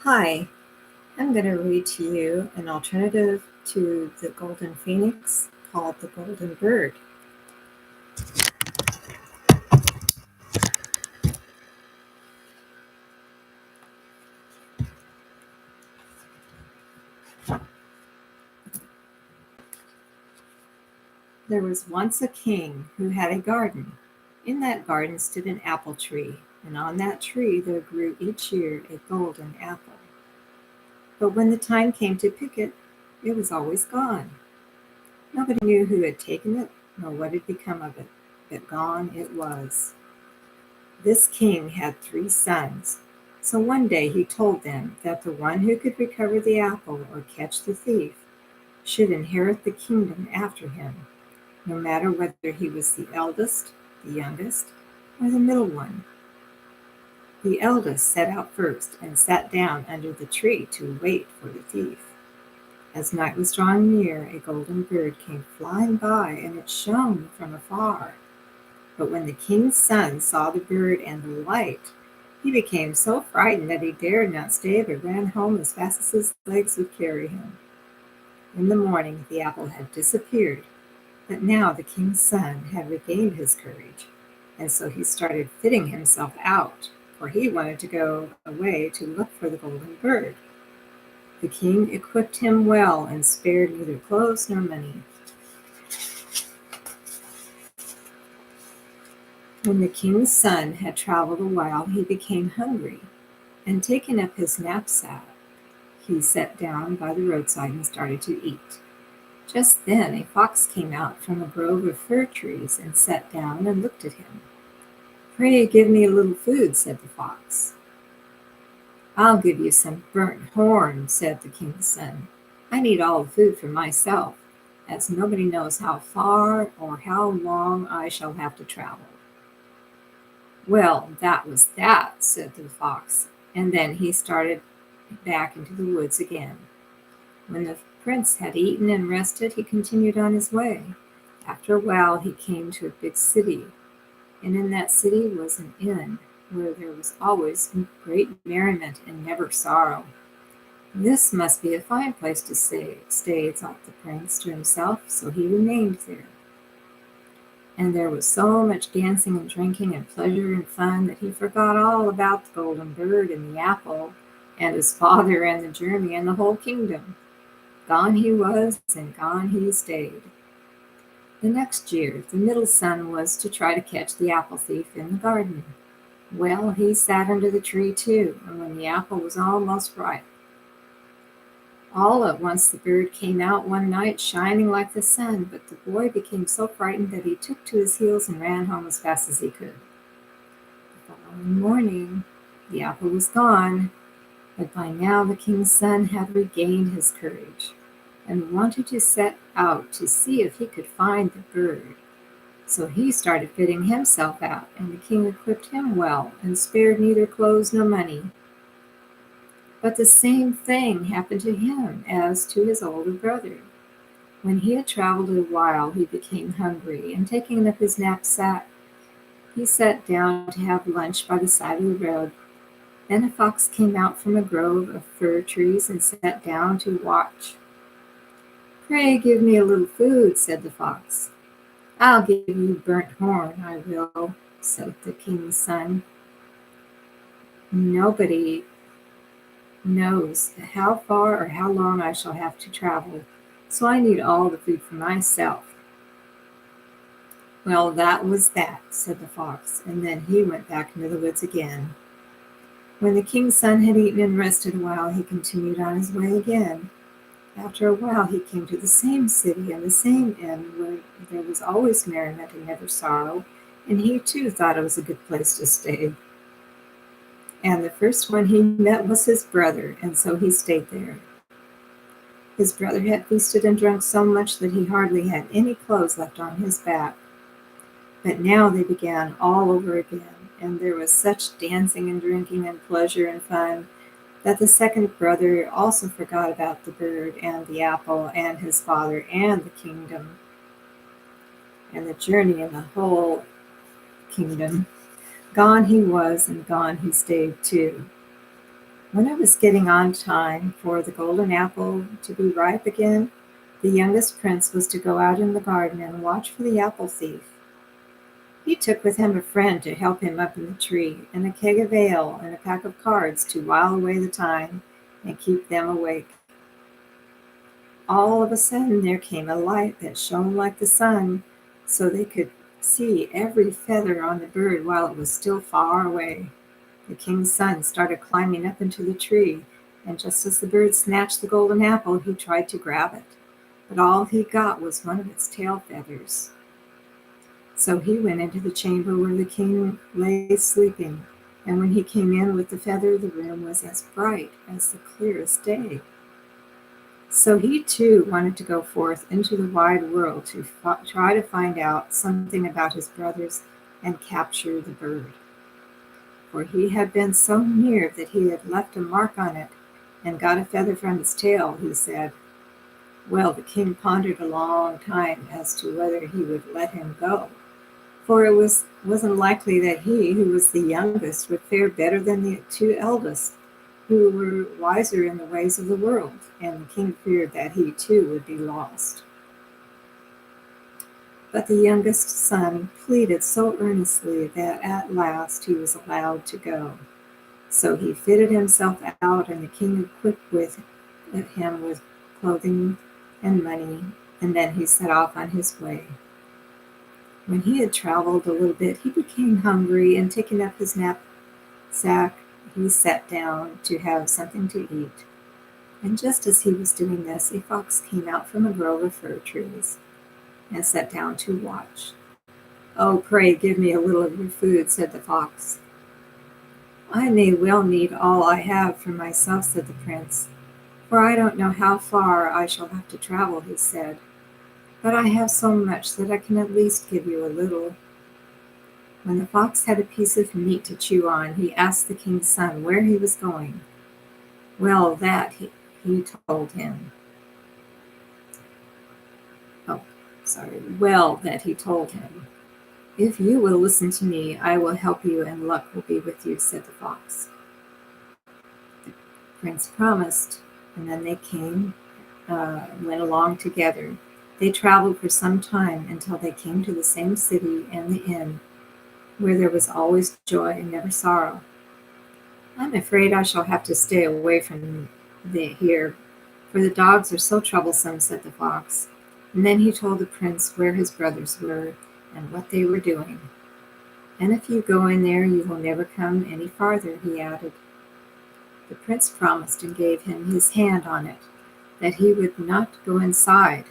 Hi, I'm going to read to you an alternative to the golden phoenix called the golden bird. There was once a king who had a garden. In that garden stood an apple tree, and on that tree there grew each year a golden apple. But when the time came to pick it, it was always gone. Nobody knew who had taken it, nor what had become of it, but gone it was. This king had 3 sons. So one day he told them that the one who could recover the apple or catch the thief should inherit the kingdom after him, no matter whether he was the eldest, the youngest, or the middle one. The eldest set out first and sat down under the tree to wait for the thief. As night was drawing near, a golden bird came flying by, and it shone from afar. But when the king's son saw the bird and the light, he became so frightened that he dared not stay, but ran home as fast as his legs would carry him. In the morning the apple had disappeared, but now the king's son had regained his courage, and so he started fitting himself out, for he wanted to go away to look for the golden bird. The king equipped him well and spared neither clothes nor money. When the king's son had traveled a while, he became hungry, and taking up his knapsack, he sat down by the roadside and started to eat. Just then a fox came out from a grove of fir trees and sat down and looked at him. "Pray give me a little food," said the fox. "I'll give you some burnt horn," said the king's son. "I need all the food for myself, as nobody knows how far or how long I shall have to travel." "Well, that was that," said the fox, and then he started back into the woods again. When the prince had eaten and rested, he continued on his way. After a while he came to a big city, and in that city was an inn, where there was always great merriment and never sorrow. "This must be a fine place to stay," thought the prince to himself, so he remained there. And there was so much dancing and drinking and pleasure and fun that he forgot all about the golden bird and the apple and his father and the journey and the whole kingdom. Gone he was, and gone he stayed. The next year the middle son was to try to catch the apple thief in the garden. Well, he sat under the tree too, and when the apple was almost ripe, all at once the bird came out one night shining like the sun, but the boy became so frightened that he took to his heels and ran home as fast as he could. The following morning the apple was gone, but by now the king's son had regained his courage and wanted to set out to see if he could find the bird. So he started fitting himself out, and the king equipped him well and spared neither clothes nor money. But the same thing happened to him as to his older brother. When he had traveled a while, he became hungry, and taking up his knapsack, he sat down to have lunch by the side of the road. Then a fox came out from a grove of fir trees and sat down to watch. "Pray give me a little food," said the fox. "I'll give you burnt horn, I will," said the king's son. "Nobody knows how far or how long I shall have to travel, so I need all the food for myself." "Well, that was that," said the fox, and then he went back into the woods again. When the king's son had eaten and rested a while, he continued on his way again. After a while he came to the same city and the same inn, where there was always merriment and never sorrow, and he too thought it was a good place to stay. And the first one he met was his brother, and so he stayed there. His brother had feasted and drunk so much that he hardly had any clothes left on his back. But now they began all over again, and there was such dancing and drinking and pleasure and fun that the second brother also forgot about the bird and the apple and his father and the kingdom and the journey and the whole kingdom. Gone he was, and gone he stayed too. When it was getting on time for the golden apple to be ripe again, the youngest prince was to go out in the garden and watch for the apple thief. He took with him a friend to help him up in the tree, and a keg of ale and a pack of cards to while away the time and keep them awake. All of a sudden there came a light that shone like the sun, so they could see every feather on the bird while it was still far away. The king's son started climbing up into the tree, and just as the bird snatched the golden apple, he tried to grab it. But all he got was one of its tail feathers. So he went into the chamber where the king lay sleeping, and when he came in with the feather, the room was as bright as the clearest day. So he too wanted to go forth into the wide world to try to find out something about his brothers and capture the bird. For he had been so near that he had left a mark on it and got a feather from its tail, he said. Well, the king pondered a long time as to whether he would let him go, for it wasn't likely that he, who was the youngest, would fare better than the two eldest, who were wiser in the ways of the world, and the king feared that he too would be lost. But the youngest son pleaded so earnestly that at last he was allowed to go. So he fitted himself out, and the king equipped him with clothing and money, and then he set off on his way. When he had traveled a little bit, he became hungry, and taking up his knapsack, he sat down to have something to eat. And just as he was doing this, a fox came out from a grove of fir trees and sat down to watch. Oh, pray give me a little of your food, said the fox. I may well need all I have for myself, said the prince, for I don't know how far I shall have to travel, he said. But I have so much that I can at least give you a little. When the fox had a piece of meat to chew on, he asked the king's son where he was going. Well, that he told him. That he told him. If you will listen to me, I will help you, and luck will be with you, said the fox. The prince promised, and then they went along together. They traveled for some time until they came to the same city and the inn, where there was always joy and never sorrow. I'm afraid I shall have to stay away from here, for the dogs are so troublesome, said the fox. And then he told the prince where his brothers were and what they were doing. And if you go in there, you will never come any farther, he added. The prince promised and gave him his hand on it, that he would not go inside,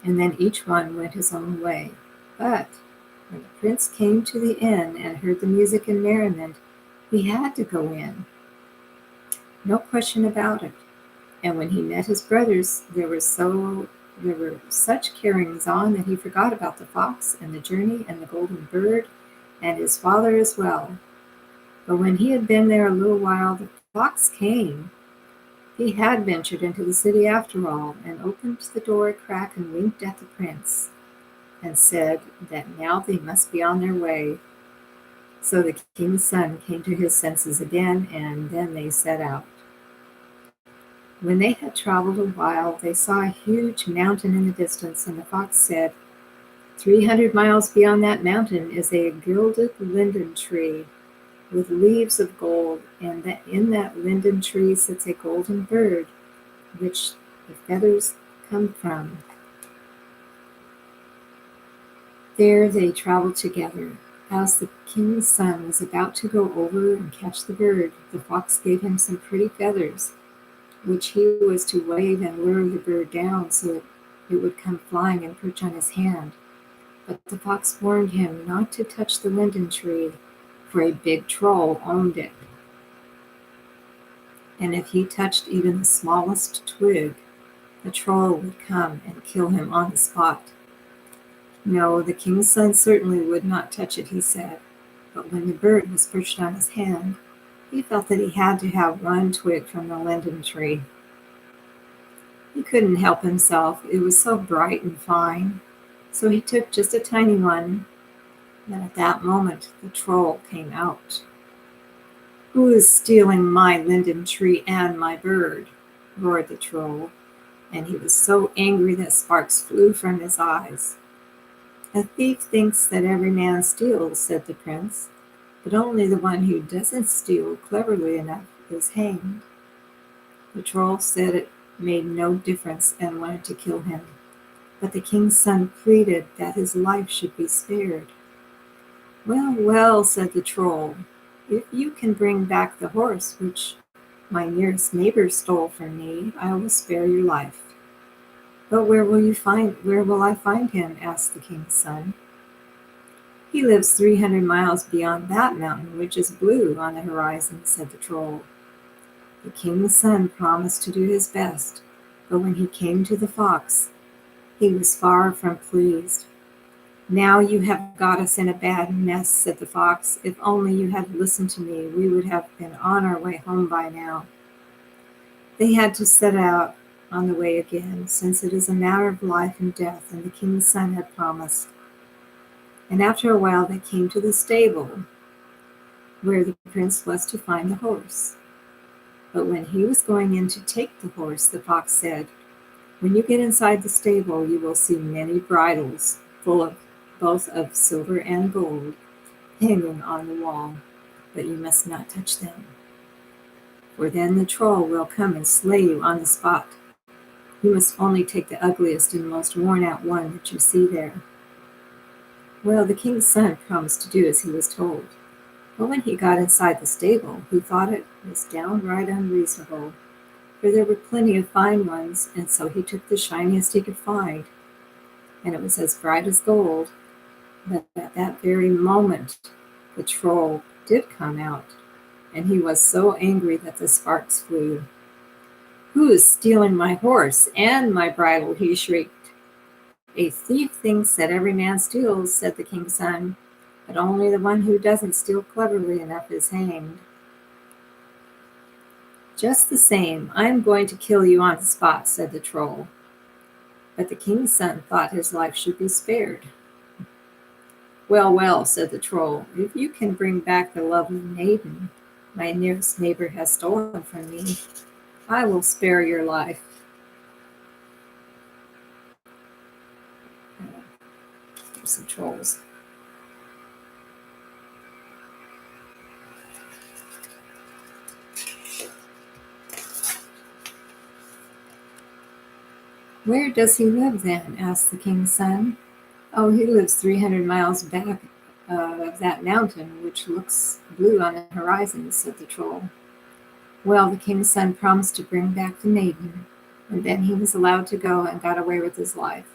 and then each one went his own way. But when the prince came to the inn and heard the music and merriment, he had to go in. No question about it. And when he met his brothers, there were such carryings on that he forgot about the fox and the journey and the golden bird and his father as well. But when he had been there a little while, the fox came. He had ventured into the city after all, and opened the door a crack and winked at the prince, and said that now they must be on their way. So the king's son came to his senses again, and then they set out. When they had traveled a while, they saw a huge mountain in the distance, and the fox said, 300 miles beyond that mountain is a gilded linden tree with leaves of gold, and that in that linden tree sits a golden bird, which the feathers come from. There they traveled together. As the king's son was about to go over and catch the bird, the fox gave him some pretty feathers, which he was to wave and lure the bird down so that it would come flying and perch on his hand. But the fox warned him not to touch the linden tree, for a big troll owned it. And if he touched even the smallest twig, the troll would come and kill him on the spot. No, the king's son certainly would not touch it, he said. But when the bird was perched on his hand, he felt that he had to have one twig from the linden tree. He couldn't help himself. It was so bright and fine. So he took just a tiny one. And at that moment, the troll came out. "Who is stealing my linden tree and my bird?" roared the troll, and he was so angry that sparks flew from his eyes. "A thief thinks that every man steals," said the prince, "but only the one who doesn't steal cleverly enough is hanged." The troll said it made no difference and wanted to kill him, but the king's son pleaded that his life should be spared. "Well, well," said the troll, "if you can bring back the horse which my nearest neighbor stole from me, I will spare your life." "But where will I find him?" asked the king's son. "He lives 300 miles beyond that mountain, which is blue on the horizon," said the troll. The king's son promised to do his best, but when he came to the fox, he was far from pleased. "Now you have got us in a bad mess," said the fox. "If only you had listened to me, we would have been on our way home by now." They had to set out on the way again, since it is a matter of life and death, and the king's son had promised. And after a while they came to the stable where the prince was to find the horse. But when he was going in to take the horse, the fox said, "When you get inside the stable, you will see many bridles full of both of silver and gold hanging on the wall, but you must not touch them, for then the troll will come and slay you on the spot. You must only take the ugliest and most worn-out one that you see there." Well, the king's son promised to do as he was told, but when he got inside the stable, he thought it was downright unreasonable, for there were plenty of fine ones, and so he took the shiniest he could find, and it was as bright as gold. But at that very moment, the troll did come out, and he was so angry that the sparks flew. "Who is stealing my horse and my bridle?" he shrieked. "A thief thinks that every man steals," said the king's son, "but only the one who doesn't steal cleverly enough is hanged." "Just the same, I am going to kill you on the spot," said the troll. But the king's son thought his life should be spared. "Well, well," said the troll, "if you can bring back the lovely maiden my nearest neighbor has stolen from me, I will spare your life." There's some trolls. "Where does he live then?" asked the king's son. "Oh, he lives 300 miles back of that mountain, which looks blue on the horizon," said the troll. Well, the king's son promised to bring back the maiden, and then he was allowed to go and got away with his life.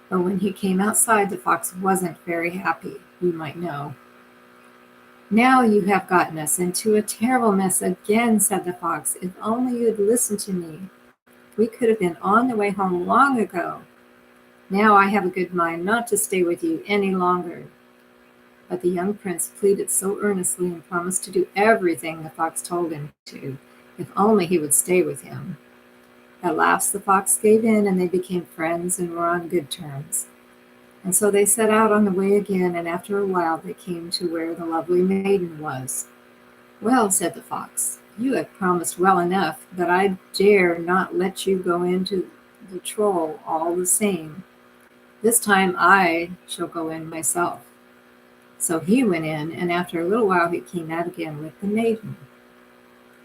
But when he came outside, the fox wasn't very happy, you might know. "Now you have gotten us into a terrible mess again," said the fox. "If only you'd listened to me, we could have been on the way home long ago. Now I have a good mind not to stay with you any longer." But the young prince pleaded so earnestly and promised to do everything the fox told him to, if only he would stay with him. At last the fox gave in, and they became friends and were on good terms. And so they set out on the way again, and after a while they came to where the lovely maiden was. "Well," said the fox, "you have promised well enough, but I dare not let you go into the troll all the same. This time I shall go in myself." So he went in, and after a little while he came out again with the maiden.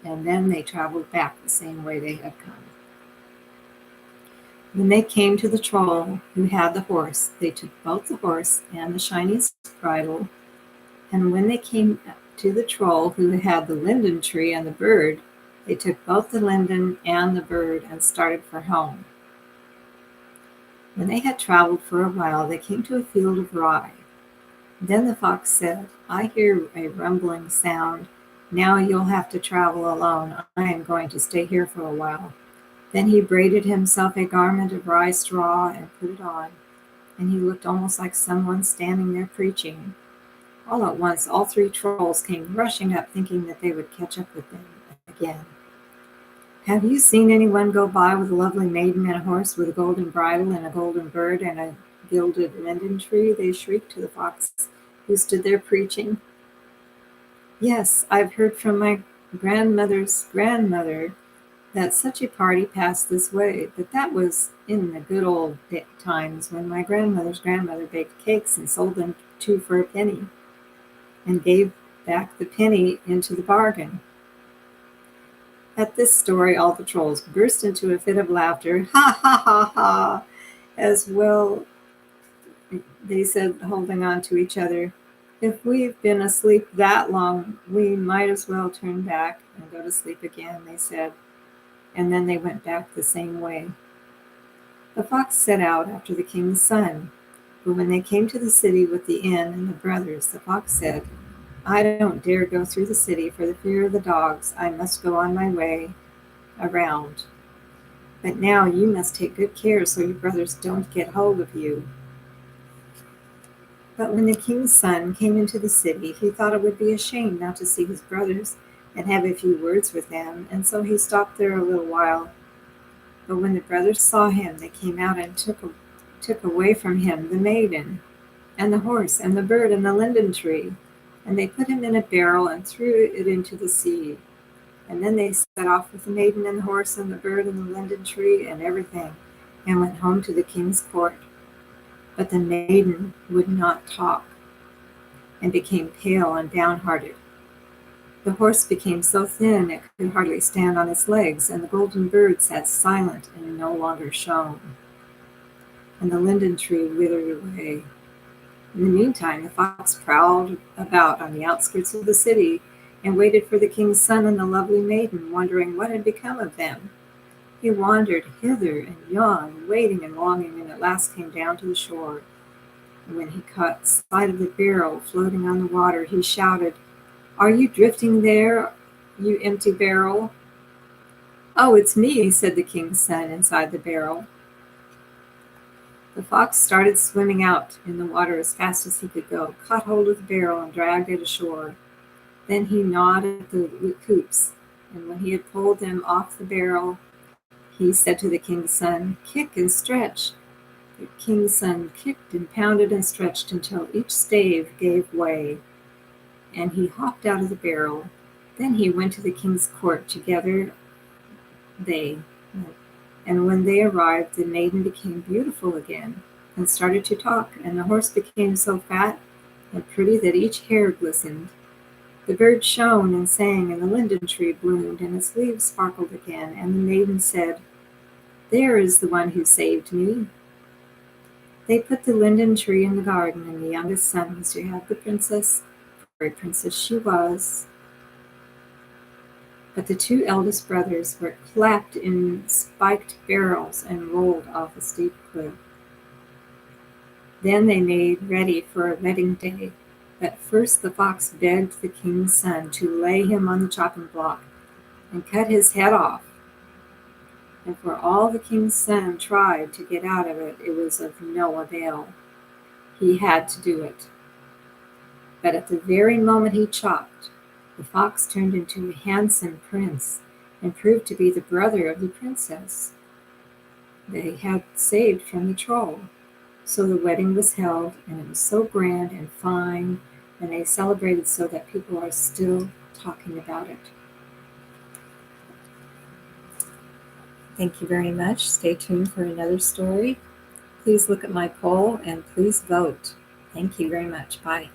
And then they traveled back the same way they had come. When they came to the troll who had the horse, they took both the horse and the shiniest bridle. And when they came to the troll who had the linden tree and the bird, they took both the linden and the bird and started for home. When they had traveled for a while, they came to a field of rye. Then the fox said, "I hear a rumbling sound. Now you'll have to travel alone. I am going to stay here for a while." Then he braided himself a garment of rye straw and put it on, and he looked almost like someone standing there preaching. All at once, all three trolls came rushing up, thinking that they would catch up with them again. "Have you seen anyone go by with a lovely maiden and a horse with a golden bridle and a golden bird and a gilded linden tree?" they shrieked to the fox, who stood there preaching. Yes, I've heard from my grandmother's grandmother that such a party passed this way, but that was in the good old times when my grandmother's grandmother baked cakes and sold them 2 for a penny and gave back the penny into the bargain. At this story, all the trolls burst into a fit of laughter. Ha ha ha ha! As well, they said, holding on to each other. If we've been asleep that long, we might as well turn back and go to sleep again, they said. And then they went back the same way. The fox set out after the king's son, but when they came to the city with the inn and the brothers, the fox said, I don't dare go through the city for the fear of the dogs. I must go on my way around. But now you must take good care so your brothers don't get hold of you. But when the king's son came into the city, he thought it would be a shame not to see his brothers and have a few words with them, and so he stopped there a little while. But when the brothers saw him, they came out and took away from him the maiden, and the horse, and the bird, and the linden tree, and they put him in a barrel and threw it into the sea. And then they set off with the maiden and the horse and the bird and the linden tree and everything, and went home to the king's court. But the maiden would not talk, and became pale and downhearted. The horse became so thin it could hardly stand on its legs, and the golden bird sat silent and no longer shone. And the linden tree withered away. In the meantime, the fox prowled about on the outskirts of the city and waited for the king's son and the lovely maiden, wondering what had become of them. He wandered hither and yon, waiting and longing, and at last came down to the shore. And when he caught sight of the barrel floating on the water, he shouted, Are you drifting there, you empty barrel? Oh, it's me, said the king's son inside the barrel. The fox started swimming out in the water as fast as he could go, caught hold of the barrel and dragged it ashore. Then he gnawed at the coops, and when he had pulled them off the barrel, he said to the king's son, Kick and stretch. The king's son kicked and pounded and stretched until each stave gave way, and he hopped out of the barrel. Then he went to the king's court together. And when they arrived, the maiden became beautiful again and started to talk, and the horse became so fat and pretty that each hair glistened. The bird shone and sang, and the linden tree bloomed, and its leaves sparkled again, and the maiden said, There is the one who saved me. They put the linden tree in the garden, and the youngest son was to have the princess, for a princess she was. But the 2 eldest brothers were clapped in spiked barrels and rolled off a steep cliff. Then they made ready for a wedding day. But first the fox begged the king's son to lay him on the chopping block and cut his head off. And for all the king's son tried to get out of it, it was of no avail. He had to do it. But at the very moment he chopped, the fox turned into a handsome prince and proved to be the brother of the princess they had saved from the troll. So the wedding was held, and it was so grand and fine, and they celebrated so that people are still talking about it. Thank you very much. Stay tuned for another story. Please look at my poll and please vote. Thank you very much. Bye.